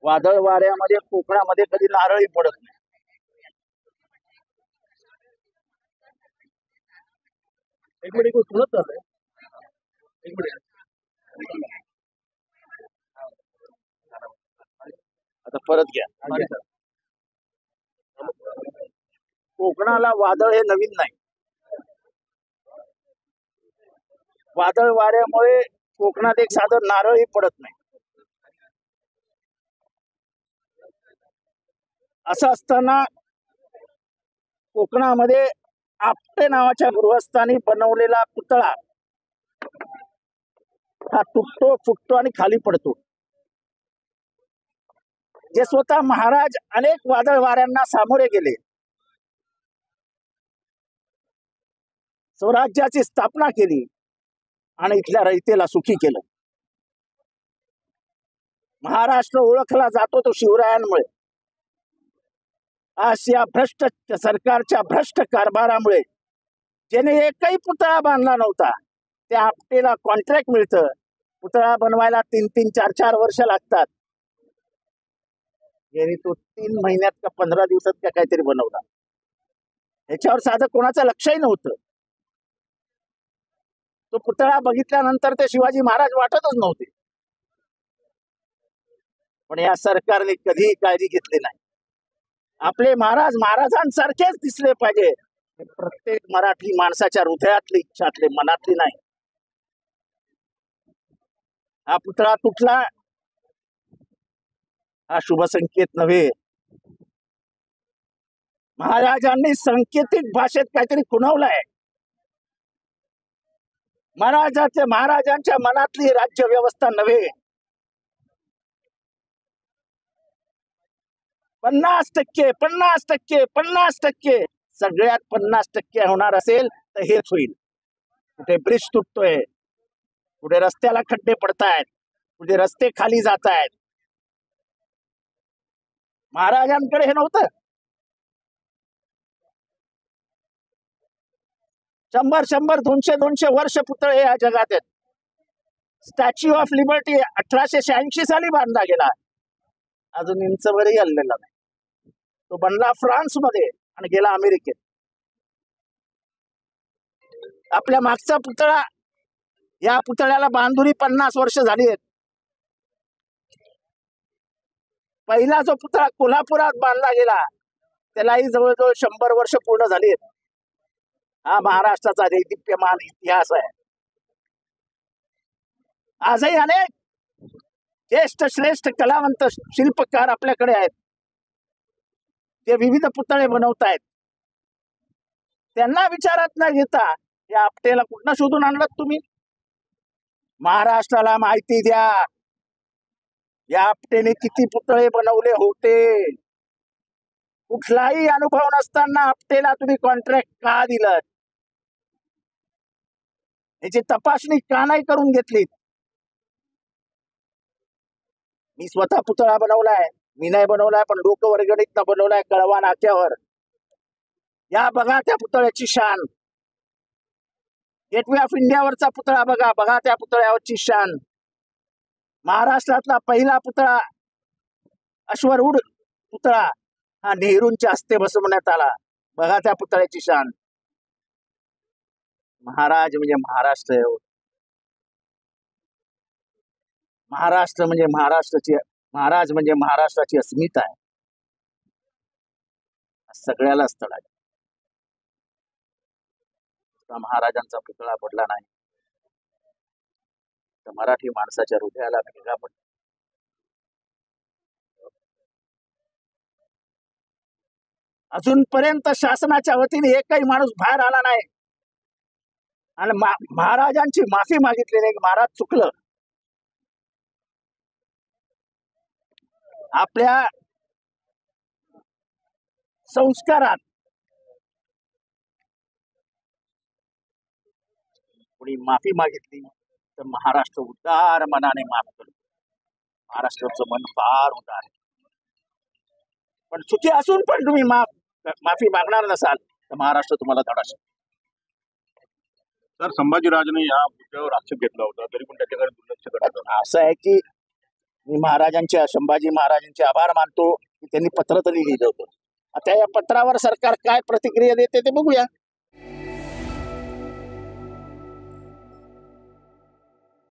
वादळ वाऱ्यामध्ये कोकणामध्ये कधी नारळही पडत नाही. एक मिनिट तुलत झालंय. एक मिनिट आता परत घ्या. कोकणाला वादळ हे नवीन नाही. वादळ वाऱ्यामुळे कोकणात एक साधं नारळही पडत नाही. असं असताना कोकणामध्ये आपटे नावाच्या गृहस्थांनी बनवलेला पुतळा हा तुटतो फुटतो आणि खाली पडतो. जे स्वतः महाराज अनेक वादळ वाऱ्यांना सामोरे गेले, स्वराज्याची स्थापना केली आणि इथल्या रयतेला सुखी केलं. महाराष्ट्र ओळखला जातो तो शिवरायांमुळे. आज या भ्रष्ट सरकारच्या भ्रष्ट कारभारामुळे ज्याने एकही पुतळा बांधला नव्हता त्या आपटेला कॉन्ट्रॅक्ट मिळतं. पुतळा बनवायला 3-3, 4-4 वर्ष लागतात. यांनी तो 3 महिन्यात का 15 दिवसात का काहीतरी बनवला. ह्याच्यावर साधं कोणाचं लक्षही नव्हतं. तो पुतळा बघितल्यानंतर ते शिवाजी महाराज वाटतच नव्हते. पण या सरकारने कधीही काळजी घेतली नाही. आपले महाराज महाराजांसारखेच दिसले पाहिजे प्रत्येक मराठी माणसाच्या हृदयातली इच्छातली मनातली नाही. हा पुतळा तुटला हा शुभ संकेत नव्हे. महाराजांनी सांकेतिक भाषेत काहीतरी खुणवलंय. महाराजांच्या मनातली राज्य व्यवस्था नव्हे. 50% सगळ्यात 50% होणार असेल तर हेच होईल. कुठे ब्रिज तुटतोय, कुठे रस्त्याला खड्डे पडतायत, कुठे रस्ते खाली जात आहेत. महाराजांकडे हे नव्हतं. 100, 200 वर्ष पुतळे या जगात आहेत. स्टॅच्यू ऑफ लिबर्टी 1886 साली बांधला गेला, अजून इंचवरही हललेला नाही. तो बनला फ्रान्स मध्ये आणि गेला अमेरिकेत. आपल्या मागचा पुतळा, या पुतळ्याला बांधून 50 वर्ष झाली आहेत. पहिला जो पुतळा कोल्हापुरात बांधला गेला त्यालाही जवळजवळ 100 वर्ष पूर्ण झाली आहेत. हा महाराष्ट्राचा दैदिप्यमान इतिहास आहे. आजही अनेक ज्येष्ठ श्रेष्ठ कलावंत शिल्पकार आपल्याकडे आहेत. ते विविध पुतळे बनवत आहेत. त्यांना विचारात न घेता या आपटेला कुठनं शोधून आणलात तुम्ही? महाराष्ट्राला माहिती द्या या आपटेने किती पुतळे बनवले होते. कुठलाही अनुभव नसताना आपटेला तुम्ही कॉन्ट्रॅक्ट का दिलं? याची तपासणी का नाही करून घेतली? मी स्वतः पुतळा बनवलाय. मी नाही बनवलाय पण लोकवर्गणीतनं बनवलाय कळवा नाक्यावर. या बघा त्या पुतळ्याची शान. गेटवे ऑफ इंडियावरचा पुतळा बघा, बघा त्या पुतळ्यावरची शान. महाराष्ट्रातला पहिला पुतळा अश्वरूढ पुतळा हा नेहरूंच्या हस्ते बसवण्यात आला. बघा त्या पुतळ्याची शान. महाराज म्हणजे महाराष्ट्र आहे. महाराष्ट्र म्हणजे महाराज म्हणजे महाराष्ट्राची अस्मिता आहे. सगळ्याला स्थळ आहे. महाराजांचा पुतळा पडला नाही तर मराठी माणसाच्या हृदयाला भेगा पडला. अजूनपर्यंत शासनाच्या वतीने एकही माणूस बाहेर आला नाही आणि महाराजांची माफी मागितली नाही. महाराज चुकलं. आपल्या संस्कारात कोणी माफी मागितली तर महाराष्ट्र उदार मनाने माफ करतो. महाराष्ट्राचं मन फार उदार आहे. पण चुकी असून पण तुम्ही माफी मागणार नसाल तर महाराष्ट्र तुम्हाला धडा शिकवेल. सर, संभाजीराजांनी या पुतळ्यावर आक्षेप घेतला होता तरी पण त्याच्याकडे दुर्लक्ष करत. असं आहे की मी महाराजांचे संभाजी महाराजांचे आभार मानतो की त्यांनी पत्र तरी लिहिलं होतं. आता या पत्रावर सरकार काय प्रतिक्रिया देते ते बघूया.